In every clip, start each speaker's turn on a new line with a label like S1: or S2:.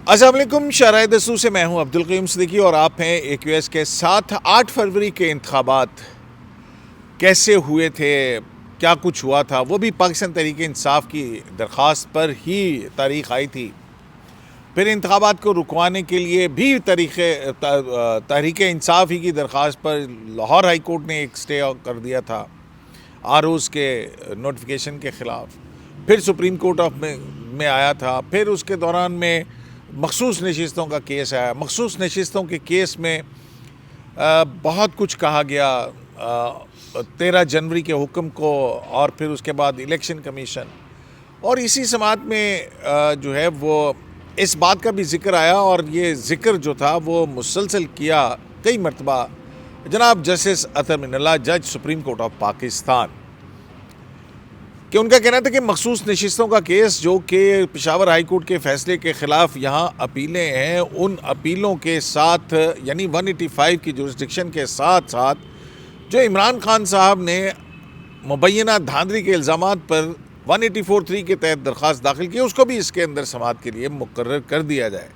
S1: السلام علیکم، شاہراہ دستور سے میں ہوں عبدالقیوم صدیقی اور آپ ہیں AQS کے ساتھ۔ 8 فروری کے انتخابات کیسے ہوئے تھے، کیا کچھ ہوا تھا، وہ بھی پاکستان تحریک انصاف کی درخواست پر ہی تاریخ آئی تھی۔ پھر انتخابات کو رکوانے کے لیے بھی تحریک انصاف ہی کی درخواست پر لاہور ہائی کورٹ نے ایک سٹے کر دیا تھا ROs کے نوٹیفیکیشن کے خلاف۔ پھر سپریم کورٹ میں آیا تھا۔ پھر اس کے دوران میں مخصوص نشستوں کا کیس آیا۔ مخصوص نشستوں کے کیس میں بہت کچھ کہا گیا 13 جنوری کے حکم کو، اور پھر اس کے بعد الیکشن کمیشن، اور اسی سماعت میں جو ہے وہ اس بات کا بھی ذکر آیا، اور یہ ذکر جو تھا وہ مسلسل کیا کئی مرتبہ جناب جسٹس اطہر من اللہ، جج سپریم کورٹ آف پاکستان، کہ ان کا کہنا تھا کہ مخصوص نشستوں کا کیس جو کہ پشاور ہائی کورٹ کے فیصلے کے خلاف یہاں اپیلیں ہیں، ان اپیلوں کے ساتھ یعنی 185 کی جورسڈکشن کے ساتھ ساتھ جو عمران خان صاحب نے مبینہ دھاندلی کے الزامات پر 184(3) کے تحت درخواست داخل کی، اس کو بھی اس کے اندر سماعت کے لیے مقرر کر دیا جائے۔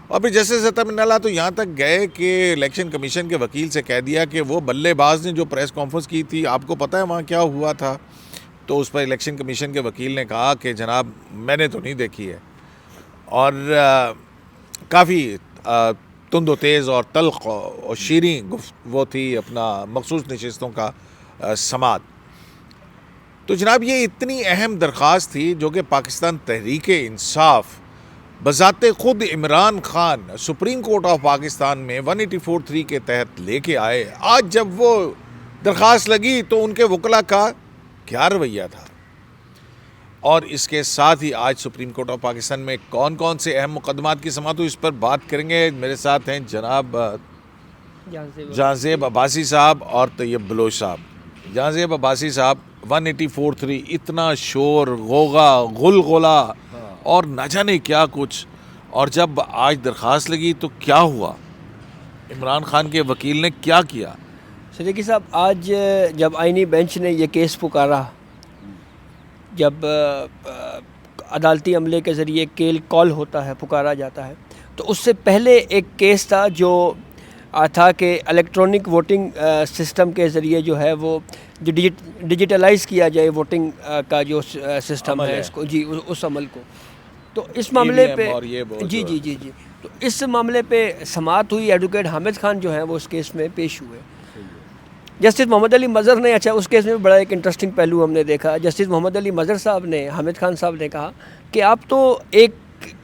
S1: اور پھر جسٹس اطہر من اللہ تو یہاں تک گئے کہ الیکشن کمیشن کے وکیل سے کہہ دیا کہ وہ بلے باز نے جو پریس کانفرنس کی تھی، آپ کو پتہ ہے وہاں کیا ہوا تھا؟ تو اس پر الیکشن کمیشن کے وکیل نے کہا کہ جناب میں نے تو نہیں دیکھی ہے، اور کافی تند و تیز اور تلخ اور شیریں وہ تھی اپنا مخصوص نشستوں کا سماعت۔ تو جناب یہ اتنی اہم درخواست تھی جو کہ پاکستان تحریک انصاف بذات خود Imran Khan supreme court of Pakistan میں 184(3) کے تحت لے کے آئے۔ آج جب وہ درخواست لگی تو ان کے وکلا کا کیا رویہ تھا، اور اس کے ساتھ ہی آج سپریم کورٹ آف پاکستان میں کون کون سے اہم مقدمات کی سماعت ہوئی، اس پر بات کریں گے۔ میرے ساتھ ہیں جناب جہاں عباسی صاحب اور طیب بلوچ صاحب۔ جہاں عباسی صاحب، 184(3) اتنا شور غوغا غلغلہ اور نہ جانے کیا کچھ، اور جب آج درخواست لگی تو کیا ہوا؟ عمران خان کے وکیل نے کیا کیا؟
S2: صدیقی صاحب، آج جب آئینی بینچ نے یہ کیس پکارا، جب عدالتی عملے کے ذریعے کال ہوتا ہے، پکارا جاتا ہے، تو اس سے پہلے ایک کیس تھا جو تھا کہ الیکٹرانک ووٹنگ سسٹم کے ذریعے جو ہے وہ ڈیجیٹلائز کیا جائے ووٹنگ کا جو سسٹم ہے، اس کو اس عمل کو۔ تو اس معاملے پہ جی تو اس معاملے پہ سماعت ہوئی۔ ایڈوکیٹ حامد خان جو ہیں وہ اس کیس میں پیش ہوئے۔ جسٹس محمد علی مظہر نے اس کیس میں بڑا ایک انٹرسٹنگ پہلو ہم نے دیکھا۔ جسٹس محمد علی مظہر صاحب نے حامد خان صاحب نے کہا کہ آپ تو ایک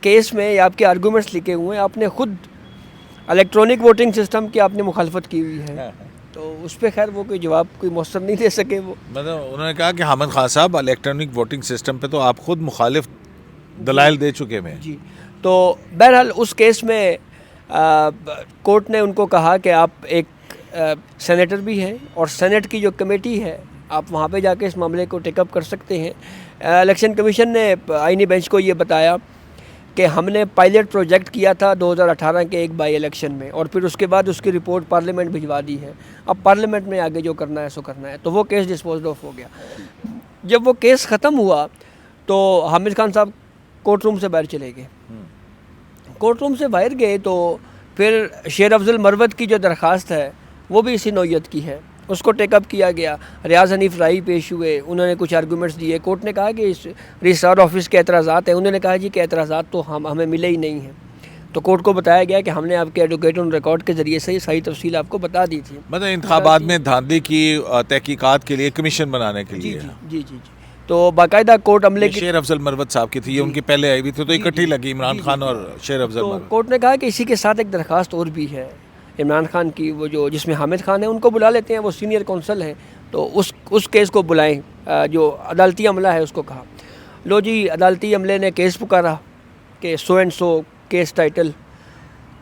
S2: کیس میں آپ کے آرگومنٹس لکھے ہوئے ہیں، آپ نے خود الیکٹرانک ووٹنگ سسٹم کی آپ نے مخالفت کی ہوئی ہے، تو اس پہ خیر وہ کوئی جواب کوئی مؤثر نہیں دے سکے۔ وہ
S1: انہوں نے کہا کہ حامد خان صاحب الیکٹرانک ووٹنگ سسٹم پہ تو آپ خود مخالف دلائل دے چکے ہیں۔
S2: جی، تو بہرحال اس کیس میں کورٹ نے ان کو کہا کہ آپ ایک سینیٹر بھی ہیں، اور سینٹ کی جو کمیٹی ہے آپ وہاں پہ جا کے اس معاملے کو ٹیک اپ کر سکتے ہیں۔ الیکشن کمیشن نے آئینی بینچ کو یہ بتایا کہ ہم نے پائلٹ پروجیکٹ کیا تھا 2018 کے ایک بائی الیکشن میں، اور پھر اس کے بعد اس کی رپورٹ پارلیمنٹ بھجوا دی ہے، اب پارلیمنٹ میں آگے جو کرنا ہے سو کرنا ہے، تو وہ کیس ڈسپوزڈ آف ہو گیا۔ جب وہ کیس ختم ہوا تو حامد خان صاحب کورٹ روم سے باہر چلے گئے۔ کورٹ روم سے باہر گئے تو پھر شیر افضل مروت کی جو درخواست ہے وہ بھی اسی نوعیت کی ہے، اس کو ٹیک اپ کیا گیا۔ ریاض حنیف رائی پیش ہوئے، انہوں نے کچھ آرگومنٹس دیے۔ کورٹ نے کہا کہ اس رجسٹرار آفس کے اعتراضات ہیں، انہوں نے کہا جی کہ اعتراضات تو ہمیں ملے ہی نہیں ہیں، تو کورٹ کو بتایا گیا کہ ہم نے آپ کے ایڈوکیٹ آن ریکارڈ کے ذریعے سے صحیح تفصیل آپ کو بتا دی تھی۔
S1: مطلب انتخابات میں دھاندلی کی تحقیقات کے لیے کمیشن بنانے کے لیے
S2: جی تو باقاعدہ کورٹ عملے کی
S1: شیر افضل مروت صاحب کی تھی، یہ ان کی پہلے آئی ہوئی تھی، تو اکٹھی لگی عمران خان اور شیر افضل مروت۔
S2: تو کورٹ نے کہا کہ اسی کے ساتھ ایک درخواست اور بھی ہے عمران خان کی، وہ جو جس میں حامد خان ہیں ان کو بلا لیتے ہیں، وہ سینئر کونسل ہیں، تو اس کیس کو بلائیں، جو عدالتی عملہ ہے اس کو کہا۔ لو جی، عدالتی عملے نے کیس پکارا کہ so and so case title.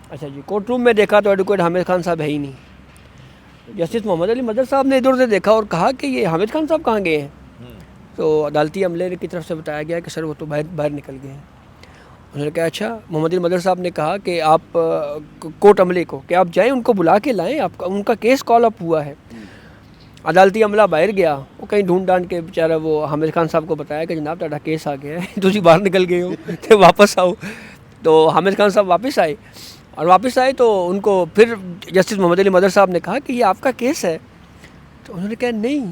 S2: اچھا جی، کورٹ روم میں دیکھا تو ایڈوکیٹ حامد خان صاحب ہے ہی نہیں۔ جسٹس محمد علی مظہر صاحب نے ادھر سے دیکھا اور کہا کہ یہ حامد خان صاحب کہاں گئے ہیں؟ تو عدالتی عملے کی طرف سے بتایا گیا کہ سر وہ تو باہر نکل گئے ہیں۔ انہوں نے کہا اچھا۔ محمد علی مظہر صاحب نے کہا کہ آپ کورٹ عملے کو کہ آپ جائیں ان کو بلا کے لائیں، آپ کا ان کا کیس کال اپ ہوا ہے۔ عدالتی عملہ باہر گیا، وہ کہیں ڈھونڈ ڈانڈ کے بیچارہ وہ حامد خان صاحب کو بتایا کہ جناب تہاڈا کیس آ گیا ہے، تسی باہر نکل گئے ہو تے واپس آؤ۔ تو حامد خان صاحب واپس آئے تو ان کو پھر جسٹس محمد علی مدر صاحب نے کہا کہ یہ آپ کا کیس ہے. تو انہوں نے کہا نہیں،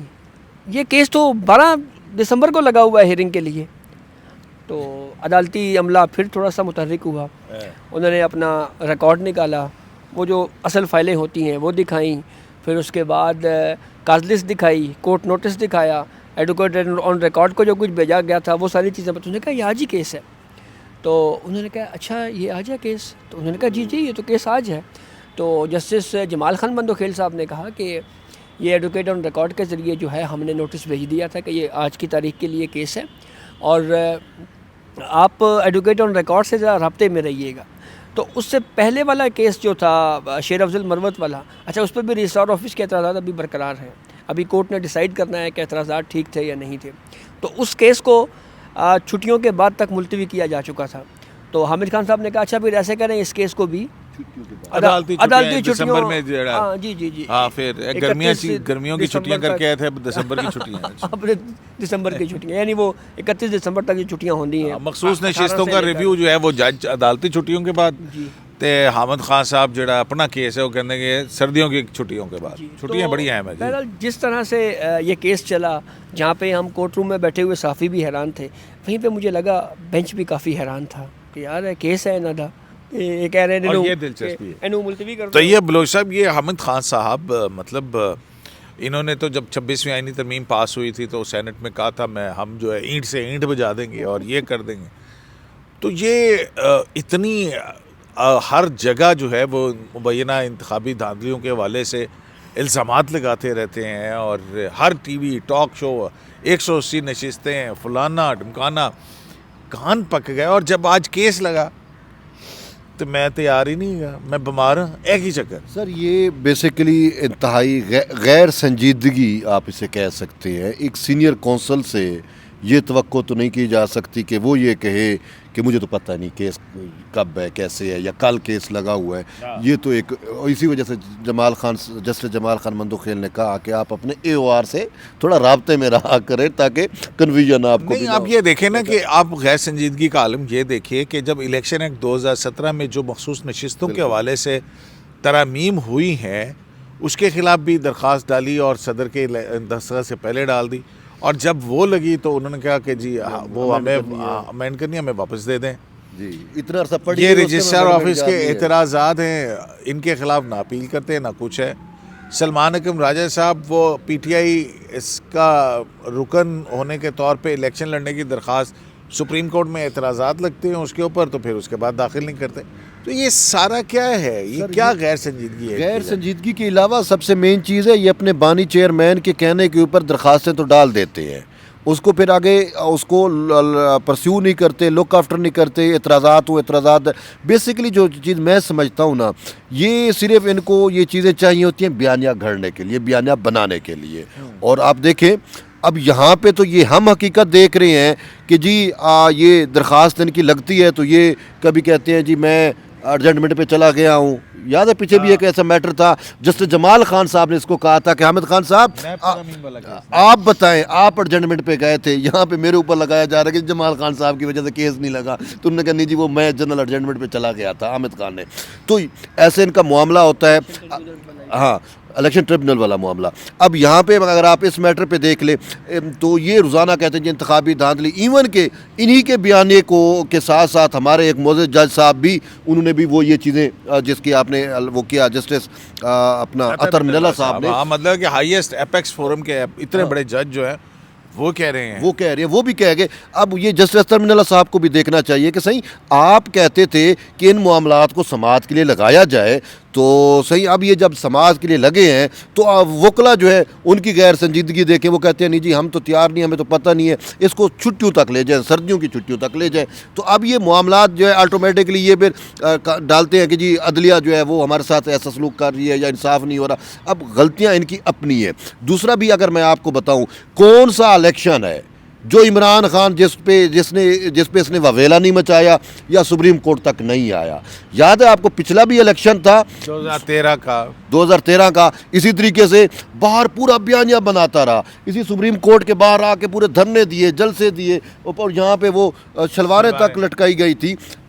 S2: یہ کیس تو 12 دسمبر کو لگا ہوا ہے ہیئرنگ کے لیے. تو عدالتی عملہ پھر تھوڑا سا متحرک ہوا. انہوں نے اپنا ریکارڈ نکالا، وہ جو اصل فائلیں ہوتی ہیں وہ دکھائیں، پھر اس کے بعد کاز لسٹ دکھائی، کورٹ نوٹس دکھایا، ایڈوکیٹ آن ریکارڈ کو جو کچھ بھیجا گیا تھا وہ ساری چیزیں. انہوں نے کہا یہ آج ہی کیس ہے. تو انہوں نے کہا اچھا یہ آج ہے کیس؟ تو انہوں نے کہا جی یہ تو کیس آج ہے. تو جسٹس جمال خان بندوخیل صاحب نے کہا کہ یہ ایڈوکیٹ آن ریکارڈ کے ذریعے جو ہے ہم نے نوٹس بھیج دیا تھا کہ یہ آج کی تاریخ کے لیے کیس ہے، اور آپ ایڈوکیٹ آن ریکارڈ سے ذرا رابطے میں رہیے گا. تو اس سے پہلے والا کیس جو تھا شیر افضل مروت والا، اچھا اس پہ بھی رجسٹرار آفس کے اعتراضات ابھی برقرار ہیں. ابھی کورٹ نے ڈیسائیڈ کرنا ہے کہ اعتراضات ٹھیک تھے یا نہیں تھے. تو اس کیس کو چھٹیوں کے بعد تک ملتوی کیا جا چکا تھا. تو حامد خان صاحب نے کہا اچھا پھر ایسے کریں اس کیس کو بھی
S1: عدالتی دسمبر میں
S2: جی
S1: ہاں پھر گرمیوں کی چھٹیاں کر کے آئے تھے، دسمبر کی چھٹیاں
S2: دسمبر کی چھٹیاں، یعنی وہ 31 دسمبر تک یہ چھٹیاں ہوندی ہیں.
S1: مخصوص نشستوں کا ریویو جو ہے وہ جج عدالتی چھٹیوں کے بعد، تے حامد خان صاحب جڑا اپنا کیس ہے وہ کہنے کے سردیوں کی چھٹیوں کے بعد. چھٹیاں بڑی اہم ہیں.
S2: بہرحال جس طرح سے یہ کیس چلا، جہاں پہ ہم کورٹ روم میں بیٹھے ہوئے صحافی بھی حیران تھے، وہیں پہ مجھے لگا بینچ بھی کافی حیران تھا کہ یار کیس ہے انہوں دا، یہ کہہ رہے ہیں
S1: یہ دلچسپی ہے.
S2: ملتوی کر.
S1: تو یہ بلوچ صاحب، یہ حامد خان صاحب مطلب انہوں نے تو جب 26ویں آئینی ترمیم پاس ہوئی تھی تو سینٹ میں کہا تھا ہم جو ہے اینٹ سے اینٹ بجا دیں گے اور یہ کر دیں گے. تو یہ اتنی ہر جگہ جو ہے وہ مبینہ انتخابی دھاندلیوں کے حوالے سے الزامات لگاتے رہتے ہیں، اور ہر ٹی وی ٹاک شو 180 نشستیں فلانا ڈمکانا، کان پک گئے. اور جب آج کیس لگا تو میں تیار ہی نہیں گیا، میں بیمار ہوں، ایک ہی چکر.
S3: سر یہ بیسیکلی انتہائی غیر سنجیدگی آپ اسے کہہ سکتے ہیں. ایک سینئر کونسل سے یہ توقع تو نہیں کی جا سکتی کہ وہ یہ کہے کہ مجھے تو پتہ نہیں کیس کب ہے، کیسے ہے، یا کل کیس لگا ہوا ہے. یہ تو ایک اسی وجہ سے جسٹس جمال خان بندوخیل نے کہا کہ آپ اپنے اے او آر سے تھوڑا رابطے میں رہا کریں تاکہ کنفیوژن آپ کو
S1: نہیں. آپ یہ دیکھیں نا کہ آپ غیر سنجیدگی کا عالم یہ دیکھیے کہ جب الیکشن ایکٹ 2017 میں جو مخصوص نشستوں کے حوالے سے ترامیم ہوئی ہیں اس کے خلاف بھی درخواست ڈالی اور صدر کے دستخط سے پہلے ڈال دی، اور جب وہ لگی تو انہوں نے کہا کہ جی وہ ہمیں امینڈ کرنی ہے، ہمیں واپس دے دیں.
S3: جی اتنا عرصہ پڑھی.
S1: یہ رجسٹرار آفس کے اعتراضات ہیں، ان کے خلاف نہ اپیل کرتے نہ کچھ ہے. سلمان حکم راجہ صاحب وہ پی ٹی آئی اس کا رکن ہونے کے طور پہ الیکشن لڑنے کی درخواست سپریم کورٹ میں اعتراضات لگتے ہیں اس کے اوپر، تو پھر اس کے بعد داخل نہیں کرتے. تو یہ سارا کیا ہے؟ یہ کیا غیر سنجیدگی ہے؟
S3: غیر سنجیدگی کے علاوہ سب سے مین چیز ہے یہ اپنے بانی چیئرمین کے کہنے کے اوپر درخواستیں تو ڈال دیتے ہیں، اس کو پھر آگے اس کو پرسیو نہیں کرتے، لک آفٹر نہیں کرتے. اعتراضات بیسیکلی جو چیز میں سمجھتا ہوں نا، یہ صرف ان کو یہ چیزیں چاہیے ہوتی ہیں بیانیہ گھڑنے کے لیے، بیانیہ بنانے کے لیے. اور آپ دیکھیں اب یہاں پہ تو یہ ہم حقیقت دیکھ رہے ہیں کہ جی یہ درخواست ان کی لگتی ہے تو یہ کبھی کہتے ہیں جی میں ارجنٹمنٹ پہ چلا گیا ہوں. یاد ہے پیچھے بھی ایک ایسا میٹر تھا، جسٹس جمال خان صاحب نے اس کو کہا تھا کہ حامد خان صاحب آپ بتائیں آپ ارجنٹمنٹ پہ گئے تھے، یہاں پہ میرے اوپر لگایا جا رہا ہے کہ جمال خان صاحب کی وجہ سے کیس نہیں لگا. تو انہوں نے کہا نہیں جی وہ میں جنرل ارجنٹمنٹ پہ چلا گیا تھا حامد خان نے. تو ایسے ان کا معاملہ ہوتا ہے. ہاں الیکشن ٹریبونل والا معاملہ. اب یہاں پہ اگر آپ اس میٹر پہ دیکھ لیں تو یہ روزانہ کہتے ہیں جی انتخابی دھاندلی، ایون کہ انہی کے بیانے کو کے ساتھ ساتھ ہمارے ایک معزز جج صاحب بھی انہوں نے بھی وہ یہ چیزیں جس کی آپ نے وہ کیا، جسٹس اپنا عطر من اللہ صاحب نے،
S1: مطلب کہ ہائیسٹ ایپیکس فورم کے اتنے بڑے جج جو ہے وہ کہہ رہے ہیں
S3: وہ بھی کہہ گئے. اب یہ جسٹس عطر من اللہ صاحب کو بھی دیکھنا چاہیے کہ صحیح آپ کہتے تھے کہ ان معاملات کو سماعت کے لیے لگایا جائے، تو صحیح اب یہ جب سماعت کے لیے لگے ہیں تو وکلا جو ہے ان کی غیر سنجیدگی دیکھیں، وہ کہتے ہیں نہیں جی ہم تو تیار نہیں، ہمیں تو پتہ نہیں ہے، اس کو چھٹیوں تک لے جائیں، سردیوں کی چھٹیوں تک لے جائیں. تو اب یہ معاملات جو ہے آٹومیٹکلی یہ پھر ڈالتے ہیں کہ جی عدلیہ جو ہے وہ ہمارے ساتھ ایسا سلوک کر رہی ہے یا انصاف نہیں ہو رہا. اب غلطیاں ان کی اپنی ہے. دوسرا بھی اگر میں آپ کو بتاؤں، کون سا الیکشن ہے جو عمران خان جس پہ اس نے واویلا نہیں مچایا یا سپریم کورٹ تک نہیں آیا؟ یاد ہے آپ کو پچھلا بھی الیکشن تھا 2013 کا، اسی طریقے سے باہر پورا بیانیہ بناتا رہا، اسی سپریم کورٹ کے باہر آ کے پورے دھرنے دیے، جلسے دیے، اور یہاں پہ وہ شلواریں تک لٹکائی گئی تھی.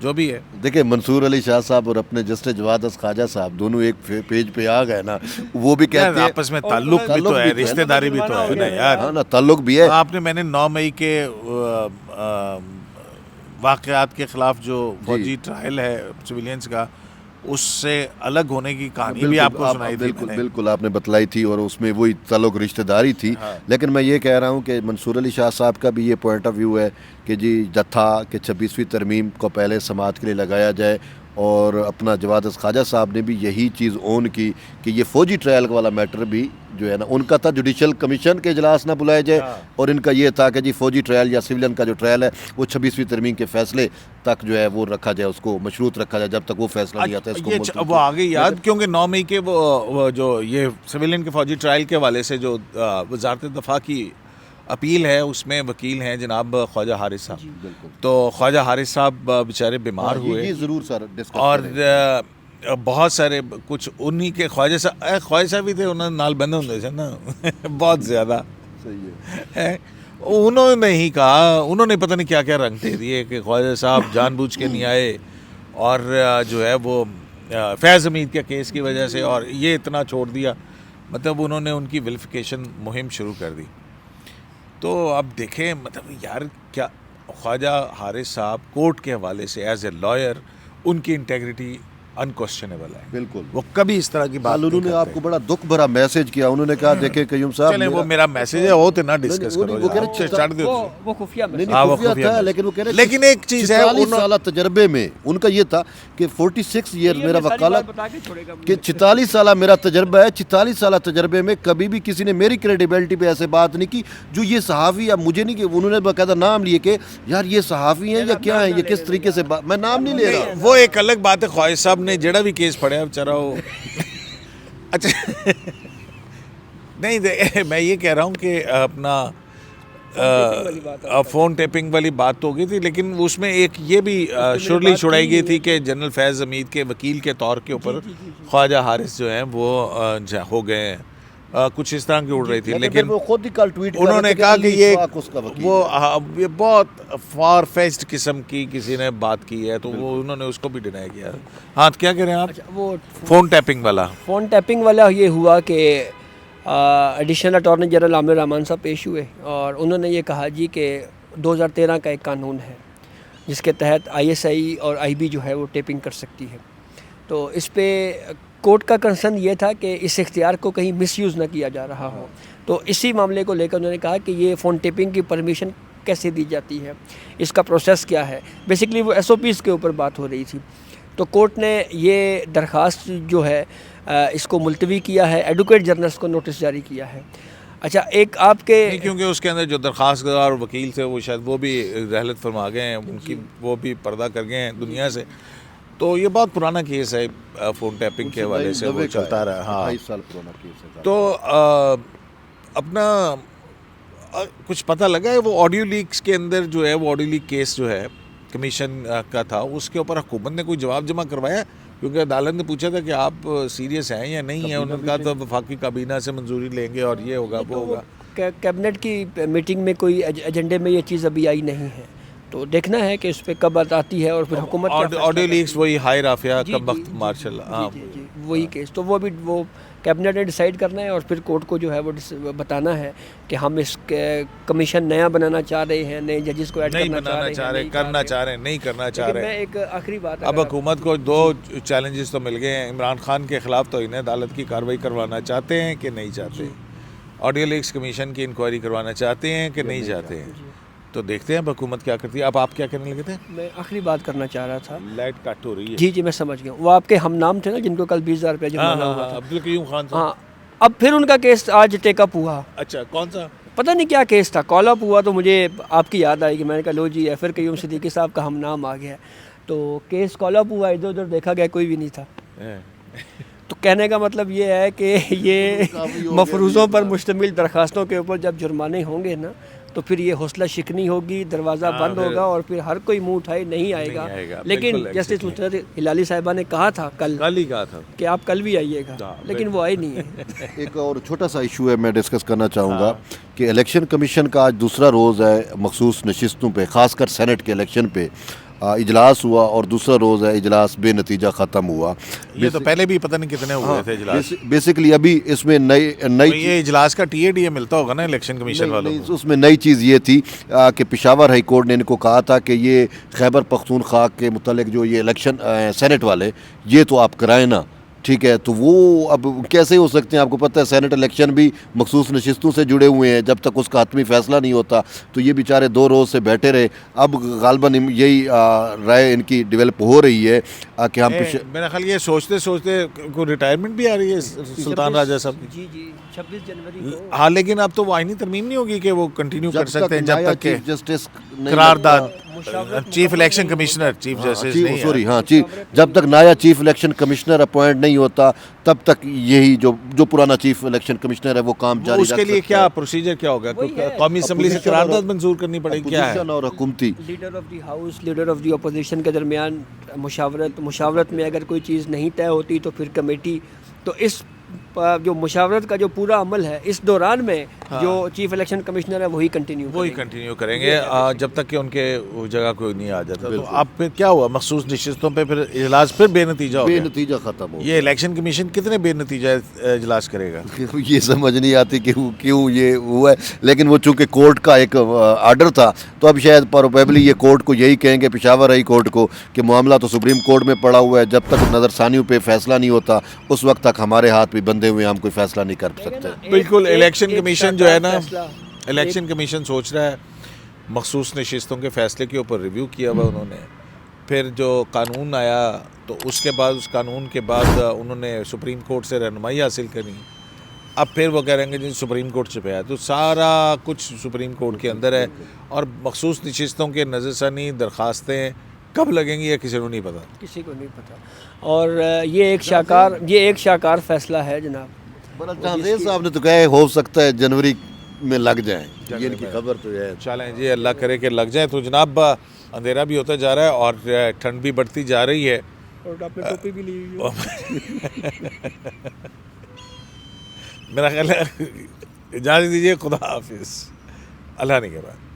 S1: جو بھی ہے.
S3: دیکھیں منصور علی شاہ صاحب اور اپنے جسٹس جواد خواجہ صاحب دونوں ایک پیج پہ آ گئے نا, وہ بھی کہتے ہیں
S1: آپس میں تعلق بھی تو ہے, رشتہ داری بھی تو ہے نا یار.
S3: ہاں نا, تعلق بھی ہے.
S1: آپ نے میں نے 9 مئی کے واقعات کے خلاف جو فوجی ٹرائل ہے سویلینس کا, اس سے الگ ہونے کی کہانی بھی آپ کو سنائی تھی.
S3: بالکل آپ نے بتلائی تھی, اور اس میں وہی تعلق رشتہ داری تھی. لیکن میں یہ کہہ رہا ہوں کہ منصور علی شاہ صاحب کا بھی یہ پوائنٹ آف ویو ہے کہ جی جتھا کہ 26ویں ترمیم کو پہلے سماعت کے لیے لگایا جائے, اور اپنا جواد خواجہ صاحب نے بھی یہی چیز اون کی کہ یہ فوجی ٹرائل والا میٹر بھی جو ہے نا, ان کا تھا جوڈیشل کمیشن کے اجلاس نہ بلائے جائے, اور ان کا یہ تھا کہ جی فوجی ٹرائل یا سویلین کا جو ٹرائل ہے وہ 26ویں ترمیم کے فیصلے تک جو ہے وہ رکھا جائے, اس کو مشروط رکھا جائے جب تک وہ فیصلہ نہیں آتا. اس کو
S1: وہ آگے یاد, کیونکہ 9 مئی کے وہ جو یہ سویلین کے فوجی ٹرائل کے حوالے سے جو وزارت دفاع کی اپیل ہے, اس میں وکیل ہیں جناب خواجہ حارث صاحب. تو خواجہ حارث صاحب بیچارے بیمار ہوئے,
S3: ضرور سر,
S1: اور بہت سارے کچھ انہی کے خواجہ صاحب بھی تھے, انہوں نے نال بندے ہوندے تھے نا بہت زیادہ. صحیح ہے, انہوں نے ہی کہا, انہوں نے پتہ نہیں کیا کیا رنگ دے دیے کہ خواجہ صاحب جان بوجھ کے نہیں آئے, اور جو ہے وہ فیض حمید کے کیس کی وجہ سے, اور یہ اتنا چھوڑ دیا. مطلب انہوں نے ان کی ویلیفیکیشن مہم شروع کر دی. تو اب دیکھیں مطلب یار کیا خواجہ حارث صاحب کورٹ کے حوالے سے ایز اے لائر ان کی انٹیگریٹی انکویسچنیبل ہے.
S3: بالکل,
S1: وہ کبھی اس طرح کی بات نہیں
S3: انہوں نے آپ کو بڑا دکھ بھرا میسج کیا. انہوں نے کہا دیکھیں قیوم صاحب,
S1: چلیں وہ میرا میسج ہے, وہ تو نہ ڈسکس کرو,
S2: وہ خفیہ
S3: تھا. لیکن وہ کہہ رہے
S1: لیکن ایک چیز ہے,
S3: 46 سالہ تجربے میں ان کا یہ تھا کہ 46 ایئر میرا وکالت, کہ 46 سالہ میرا تجربہ ہے, 46 سالہ تجربے میں کبھی بھی کسی نے میری کریڈیبلٹی پہ ایسے بات نہیں کی جو یہ صحافی. اب مجھے نہیں کہ انہوں نے باقاعدہ نام لیے کہ یار یہ صحافی ہیں یا کیا ہیں, یہ کس طریقے سے, میں نام نہیں لے رہا.
S1: وہ ایک الگ بات ہے. خواجہ صاحب نے جڑا بھی کیس پڑھا بیچارہ وہ اچھا نہیں, میں یہ کہہ رہا ہوں کہ اپنا فون ٹیپنگ والی بات تو ہو گئی تھی, لیکن اس میں ایک یہ بھی شرلی چھڑائی گئی تھی کہ جنرل فیض حمید کے وکیل کے طور کے اوپر خواجہ حارث جو ہیں وہ ہو گئے ہیں, کچھ اس طرح کی اڑ رہی تھی. لیکن
S3: وہ خود ہی کل ٹویٹ
S1: انہوں نے کہا کہ یہ بہت فار فیسٹ قسم کی کسی نے بات کی ہے, تو وہ انہوں نے اس کو بھی ڈینائی کیا. ہاں کیا کہہ رہے ہیں آپ؟
S2: وہ
S1: فون ٹیپنگ والا
S2: یہ ہوا کہ ایڈیشنل اٹارنی جنرل عامر رحمان صاحب پیش ہوئے, اور انہوں نے یہ کہا جی کہ 2013 کا ایک قانون ہے جس کے تحت ISI اور IB جو ہے وہ ٹیپنگ کر سکتی ہے. تو اس پہ کورٹ کا کنسرن یہ تھا کہ اس اختیار کو کہیں مس یوز نہ کیا جا رہا ہو. تو اسی معاملے کو لے کر انہوں نے کہا کہ یہ فون ٹیپنگ کی پرمیشن کیسے دی جاتی ہے, اس کا پروسیس کیا ہے. بیسکلی وہ SOPs کے اوپر بات ہو رہی تھی. تو کورٹ نے یہ درخواست جو ہے اس کو ملتوی کیا ہے, ایڈوکیٹ جرنلز کو نوٹس جاری کیا ہے. اچھا ایک آپ کے,
S1: کیونکہ اس کے اندر جو درخواست گزار اور وکیل تھے وہ شاید وہ بھی رحلت فرما گئے ہیں, ان کی وہ بھی پردہ کر گئے ہیں دنیا سے. تو یہ بہت پرانا کیس ہے فون ٹیپنگ کے حوالے سے, وہ چلتا رہا. ہاں
S3: 28 سال پرانا کیس ہے.
S1: تو اپنا کچھ پتہ لگا ہے وہ آڈیو لیکس کے اندر جو ہے, وہ آڈیو لیک کیس جو ہے کمیشن کا تھا, اس کے اوپر حکومت نے کوئی جواب جمع کروایا؟ کیونکہ عدالت نے پوچھا تھا کہ آپ سیریس ہیں یا نہیں ہیں, انہوں نے کہا تو وفاقی کابینہ سے منظوری لیں گے اور یہ ہوگا وہ ہوگا.
S2: کیبنٹ کی میٹنگ میں کوئی ایجنڈے میں یہ چیز ابھی آئی نہیں ہے, تو دیکھنا ہے کہ اس پہ کب آتی ہے, اور پھر حکومت
S1: آڈیو لیکس وہی ہائی رافیہ کب وقت مارشل, ہاں
S2: وہی کیس. تو وہ بھی وہ کیبنٹ نے ڈیسائیڈ کرنا ہے, اور پھر کورٹ کو جو ہے وہ بتانا ہے کہ ہم اس کمیشن نیا بنانا چاہ رہے ہیں, نئے ججز کو ایڈ
S1: کرنا چاہ رہے ہیں, نہیں کرنا چاہ رہے.
S2: میں ایک آخری بات,
S1: اب حکومت کو 2 چیلنجز تو مل گئے ہیں. عمران خان کے خلاف تو انہیں عدالت کی کارروائی کروانا چاہتے ہیں کہ نہیں چاہتے, آڈیو لیکس کمیشن کی انکوائری کروانا چاہتے ہیں کہ نہیں چاہتے ہیں. تو دیکھتے ہیں اب حکومت کیا کرتی ہے. اب آپ کیا کرنے لگے تھے؟
S2: میں آخری بات کرنا چاہ رہا تھا.
S1: لائٹ کٹ ہو رہی ہے.
S2: جی میں سمجھ گیا. وہ آپ کے ہم نام تھے نا جن کو کل 20,000 روپے جرمانہ ہوا تھا,
S1: عبدالقیوم خان صاحب.
S2: ہاں, اب پھر ان کا کیس آج ٹیک اپ ہوا.
S1: اچھا کون سا؟
S2: پتہ نہیں کیا کیس تھا, کال اپ ہوا. تو مجھے آپ کی یاد آئی کہ میں نے کہا لو جی FR قیوم صدیقی صاحب کا ہم نام آ گیا. تو کیس کال اپ ہوا, ادھر ادھر دیکھا گیا کوئی بھی نہیں تھا. تو کہنے کا مطلب یہ ہے کہ یہ مفروضوں پر مشتمل درخواستوں کے اوپر جب جرمانے ہوں گے نا, تو پھر یہ حوصلہ شکنی ہوگی, دروازہ بند ہوگا, اور پھر ہر کوئی منہ اٹھائے نہیں آئے گا. لیکن جسٹس نصرت ہلالی صاحبہ نے کہا تھا کل
S1: ہی کہا تھا
S2: کہ آپ کل بھی آئیے گا, لیکن وہ آئے نہیں ہے.
S3: ایک اور چھوٹا سا ایشو ہے میں ڈسکس کرنا چاہوں گا کہ الیکشن کمیشن کا آج دوسرا روز ہے مخصوص نشستوں پہ, خاص کر سینٹ کے الیکشن پہ. اجلاس ہوا اور دوسرا روز ہے اجلاس بے نتیجہ ختم ہوا.
S1: یہ تو پہلے بھی پتہ نہیں کتنے ہوئے تھے اجلاس.
S3: بیسکلی ابھی اس میں نئی
S1: یہ اجلاس کا ٹی اے ڈی اے ملتا ہوگا نا الیکشن کمیشن والوں کو.
S3: اس میں نئی چیز یہ تھی کہ پشاور ہائی کورٹ نے ان کو کہا تھا کہ یہ خیبر پختونخوا کے متعلق جو یہ الیکشن سینٹ والے یہ تو آپ کرائیں نا, ٹھیک ہے. تو وہ اب کیسے ہو سکتے ہیں, آپ کو پتہ ہے سینٹ الیکشن بھی مخصوص نشستوں سے جڑے ہوئے ہیں, جب تک اس کا حتمی فیصلہ نہیں ہوتا. تو یہ بیچارے 2 روز سے بیٹھے رہے. اب غالباً یہی رائے ان کی ڈیولپ ہو رہی ہے کہ ہم
S1: میرا خیال یہ سوچتے سوچتے کوئی ریٹائرمنٹ بھی آ رہی ہے سلطان راجہ صاحب.
S2: جی 26 جنوری کو.
S1: ہاں لیکن اب تو وہ آئینی ترمیم نہیں ہوگی کہ وہ کنٹینیو کر سکتے ہیں جب تک کہ
S3: جسٹس
S1: قرارداد chief election commissioner chief justice نہیں
S3: سوری ہاں جب تک نیا چیف الیکشن کمشنر اپوائنٹ نہیں ہوتا تب تک یہی جو پرانا چیف الیکشن کمشنر ہے وہ کام جاری رکھ سکتا ہے.
S1: اس کے لیے کیا پروسیجر کیا ہوگا, قومی اسمبلی سے قرارداد منظور کرنی پڑے گی, کیا ہے
S3: اور حکومتی
S2: leader of the house leader of the opposition کے درمیان مشاورت میں اگر کوئی چیز نہیں طے ہوتی تو پھر کمیٹی, تو اس جو مشاورت کا جو پورا عمل ہے اس دوران میں جو چیف الیکشن کمشنر ہے وہی کنٹینیو
S1: کریں گے جب تک کہ ان کے جگہ کوئی نہیں آ جاتا. تو اب پھر کیا ہوا, مخصوص نشستوں پہ پھر اجلاس پھر بے نتیجہ ہو گیا,
S3: بے نتیجہ ختم ہو.
S1: یہ الیکشن کمیشن کتنے بے نتیجہ اجلاس کرے گا,
S3: یہ سمجھ نہیں آتی کہ کیوں یہ ہوا ہے. لیکن وہ چونکہ کورٹ کا ایک آرڈر تھا تو اب شاید پروبیبلی یہ کورٹ کو یہی کہیں گے, پشاور ہائی کورٹ کو, کہ معاملہ تو سپریم کورٹ میں پڑا ہوا ہے, جب تک نظر ثانیوں پہ فیصلہ نہیں ہوتا اس وقت تک ہمارے ہاتھ بھی بندے ہوئے, ہم کوئی فیصلہ نہیں کر سکتے.
S1: بالکل. الیکشن کمیشن جو ہے نا, الیکشن کمیشن سوچ رہا ہے مخصوص نشستوں کے فیصلے کے اوپر ریویو کیا ہوا انہوں نے, پھر جو قانون آیا تو اس کے بعد اس قانون کے بعد انہوں نے سپریم کورٹ سے رہنمائی حاصل کرنی. اب پھر وہ کہہ رہے ہیں کہ جی سپریم کورٹ سے پہ آیا, تو سارا کچھ سپریم کورٹ کے اندر ہے. اور مخصوص نشستوں کے نظر ثانی درخواستیں کب لگیں گی یہ کسی کو نہیں پتا,
S2: کسی کو نہیں پتا. اور یہ ایک شاہکار فیصلہ ہے جناب.
S3: جہانگیر صاحب نے تو کہا ہے ہو سکتا ہے جنوری میں لگ جائیں, یہ ان کی خبر تو ہے.
S1: چلیں جی, اللہ کرے کہ لگ جائیں. تو جناب اندھیرا بھی ہوتا جا رہا ہے اور ٹھنڈ بھی بڑھتی جا رہی ہے,
S2: اور آپ نے ٹوپی بھی لی
S1: میرا خیال ہے اجازت دیجیے, خدا حافظ, اللہ نہیں کے بعد.